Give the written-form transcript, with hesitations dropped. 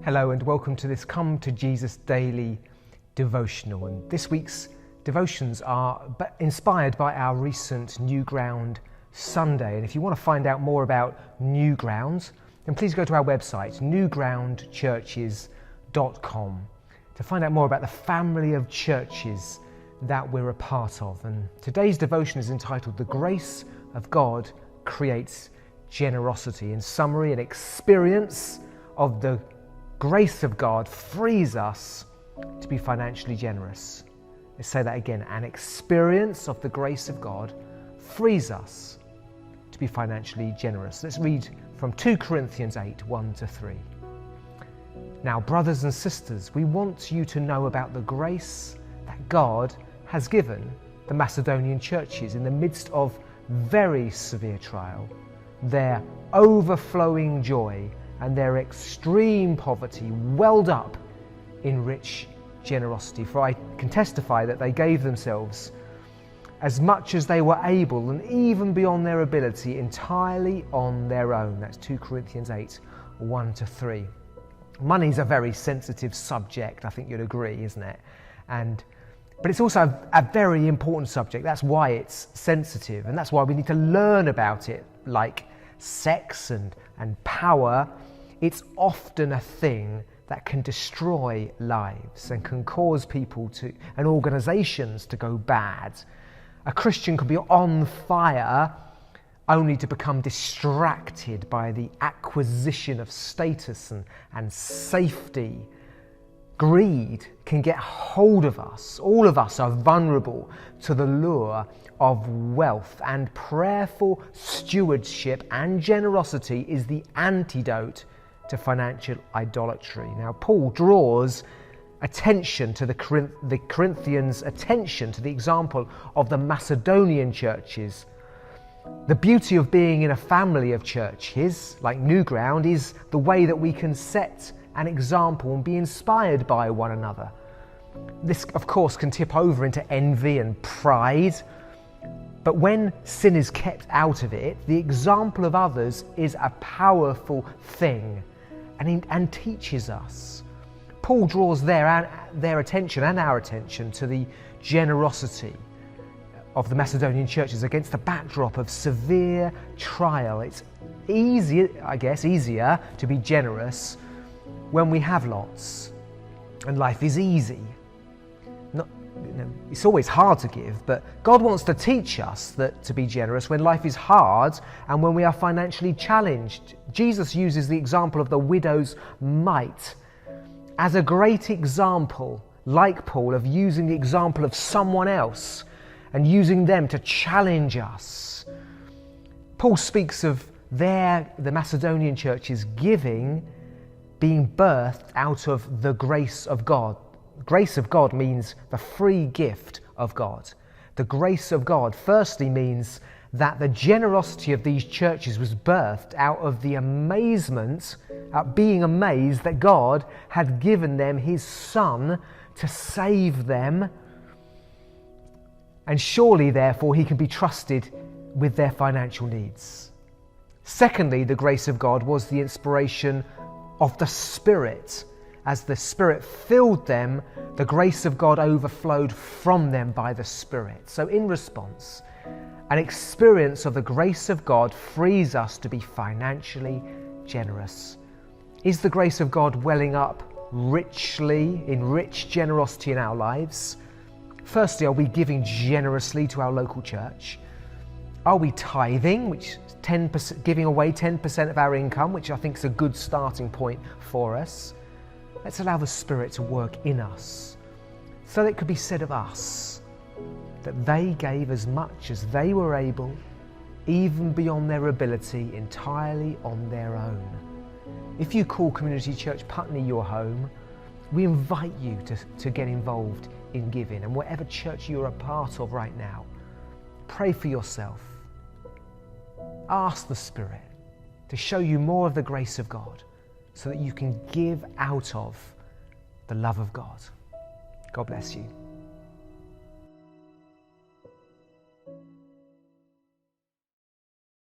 Hello and welcome to this Come to Jesus Daily devotional. And this week's devotions are inspired by our recent New Ground Sunday. And if you want to find out more about New Ground, then please go to our website, newgroundchurches.com, to find out more about the family of churches that we're a part of. And today's devotion is entitled, The Grace of God Creates Generosity. In summary, an experience of the grace of God frees us to be financially generous. Let's say that again. An experience of the grace of God frees us to be financially generous. Let's read from 2 Corinthians 8, 1-3. Now, brothers and sisters, we want you to know about the grace that God has given the Macedonian churches in the midst of very severe trial. Their overflowing joy and their extreme poverty welled up in rich generosity. For I can testify that they gave themselves as much as they were able, and even beyond their ability, entirely on their own. That's 2 Corinthians 8, 1-3. Money's a very sensitive subject, I think you'd agree, isn't it? But it's also a very important subject. That's why it's sensitive, and that's why we need to learn about it. Like sex and power, it's often a thing that can destroy lives and can cause people and organizations to go bad. A Christian can be on fire only to become distracted by the acquisition of status and safety. Greed can get hold of us. All of us are vulnerable to the lure of wealth, and prayerful stewardship and generosity is the antidote to financial idolatry. Now, Paul draws attention to the Corinthians' attention to the example of the Macedonian churches. The beauty of being in a family of churches like New Ground is the way that we can set an example and be inspired by one another. This, of course, can tip over into envy and pride, but when sin is kept out of it, the example of others is a powerful thing and teaches us. Paul draws their attention and our attention to the generosity of the Macedonian churches against the backdrop of severe trial. It's easier to be generous when we have lots and life is easy. It's always hard to give, but God wants to teach us that to be generous when life is hard and when we are financially challenged. Jesus uses the example of the widow's mite as a great example, like Paul, of using the example of someone else and using them to challenge us. Paul speaks of the Macedonian churches giving being birthed out of the grace of God. Grace of God means the free gift of God. The grace of God firstly means that the generosity of these churches was birthed out of the amazement, being amazed that God had given them His Son to save them, and surely therefore He can be trusted with their financial needs. Secondly, the grace of God was the inspiration of the Spirit. As the Spirit filled them, the grace of God overflowed from them by the Spirit. So in response, an experience of the grace of God frees us to be financially generous. Is the grace of God welling up richly, in rich generosity in our lives? Firstly, are we giving generously to our local church? Are we tithing, which 10%, giving away 10% of our income, which I think is a good starting point for us? Let's allow the Spirit to work in us, so that it could be said of us that they gave as much as they were able, even beyond their ability, entirely on their own. If you call Community Church Putney your home, we invite you to get involved in giving. And whatever church you're a part of right now, pray for yourself. Ask the Spirit to show you more of the grace of God so that you can give out of the love of God. God bless you.